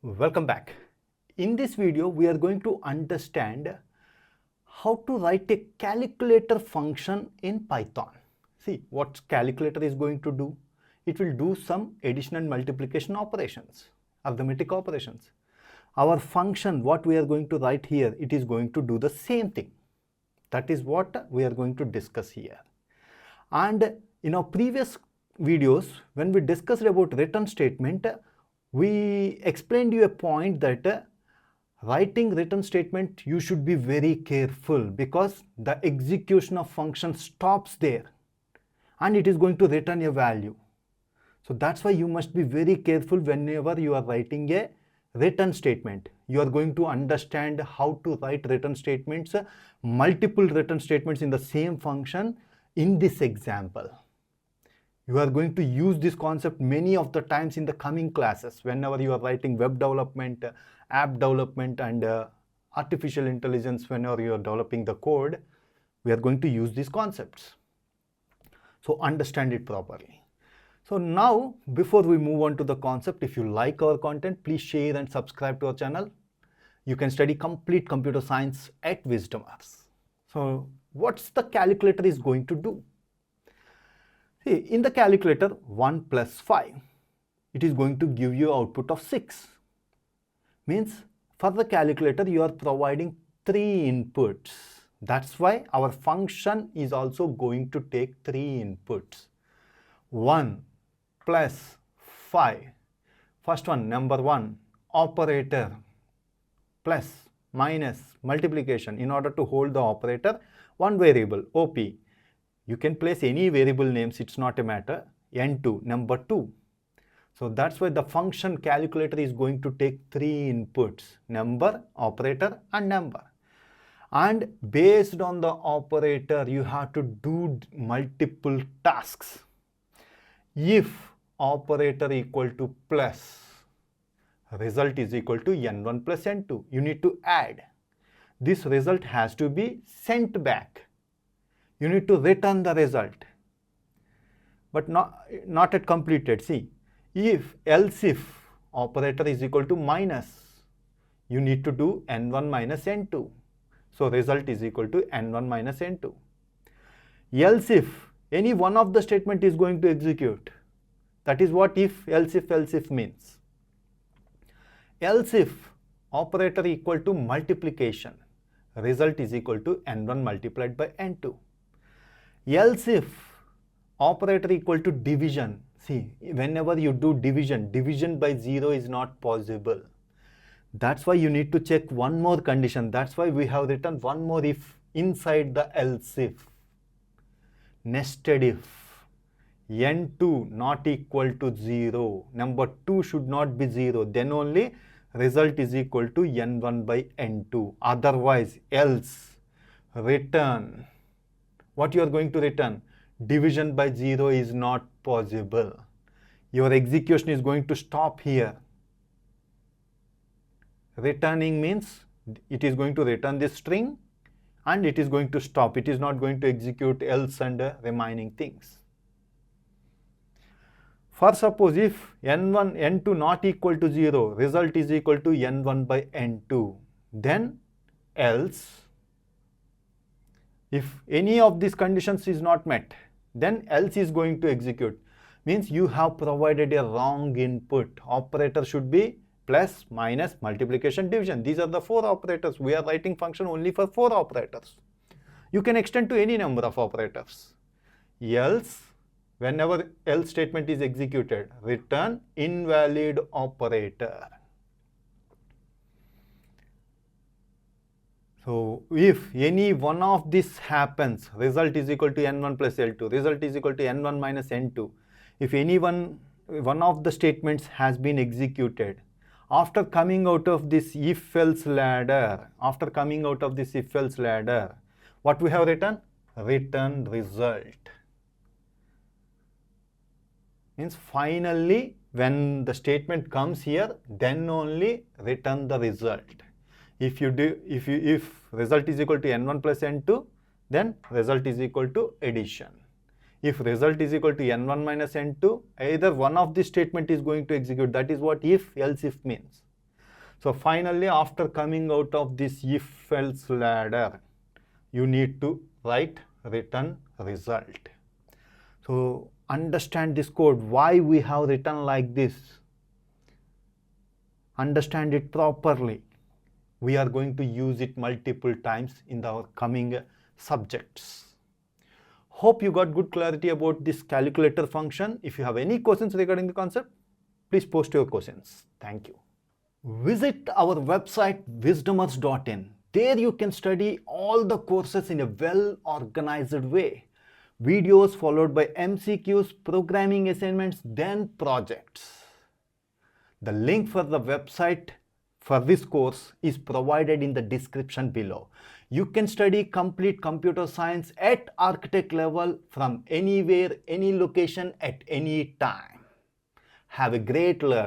Welcome back. In this video, we are going to understand how to write a calculator function in Python. See what calculator is going to do. It will do some addition and multiplication operations, arithmetic operations. Our function, what we are going to write here, it is going to do the same thing. That is what we are going to discuss here. And in our previous videos, when we discussed about return statement, we explained you a point that writing return statement, you should be very careful because the execution of function stops there and it is going to return a value. So that's why you must be very careful whenever you are writing a return statement. You are going to understand how to write return statements, multiple return statements in the same function in this example. You are going to use this concept many of the times in the coming classes whenever you are writing web development, app development and artificial intelligence. Whenever you are developing the code, we are going to use these concepts. So understand it properly. So now, before we move on to the concept, if you like our content, please share and subscribe to our channel. You can study complete computer science at Wisdomers. So what's the calculator is going to do? See, in the calculator, 1 plus 5, it is going to give you output of 6. Means for the calculator, you are providing 3 inputs. That's why our function is also going to take 3 inputs. 1 plus 5. First one, number 1, operator, plus, minus, multiplication. In order to hold the operator, one variable, OP. You can place any variable names, it's not a matter. N2, number 2. So that's why the function calculator is going to take 3 inputs, number, operator and number. And based on the operator, you have to do multiple tasks. If operator equal to plus, result is equal to N1 plus N2, you need to add. This result has to be sent back. You need to return the result, but not at completed. See, else if operator is equal to minus, you need to do N1 minus N2. So result is equal to N1 minus N2. Else if any one of the statement is going to execute, that is what else if means. Else if operator equal to multiplication, result is equal to N1 multiplied by N2. Else if operator equal to division, see, whenever you do division by 0 is not possible. That's why you need to check one more condition. That's why we have written one more if inside the else if. Nested if N2 not equal to 0, number 2 should not be 0, then only result is equal to N1 by N2. Otherwise, else, return. What you are going to return? Division by 0 is not possible. Your execution is going to stop here. Returning means it is going to return this string and it is going to stop. It is not going to execute else and remaining things. For suppose if N1, N2 not equal to 0, result is equal to N1 by N2, then else, if any of these conditions is not met, then else is going to execute. Means you have provided a wrong input. Operator should be plus, minus, multiplication, division. These are the 4 operators. We are writing function only for 4 operators. You can extend to any number of operators. Else, whenever else statement is executed, return invalid operator. So if any one of this happens, result is equal to N1 plus L2, result is equal to N1 minus N2. If any one of the statements has been executed, after coming out of this if-else ladder, what we have written? Return result. Means finally, when the statement comes here, then only return the result. If result is equal to N1 plus N2, then result is equal to addition. If result is equal to N1 minus N2, either one of the statement is going to execute. That is what if, else if means. So finally, after coming out of this if-else ladder, you need to write return result. So understand this code, why we have written like this. Understand it properly. We are going to use it multiple times in our coming subjects. Hope you got good clarity about this calculator function. If you have any questions regarding the concept, please post your questions. Thank you. Visit our website wisdomers.in. There you can study all the courses in a well-organized way. Videos followed by MCQs, programming assignments, then projects. The link for the website for this course is provided in the description below. You can study complete computer science at architect level from anywhere, any location, at any time. Have a great learning.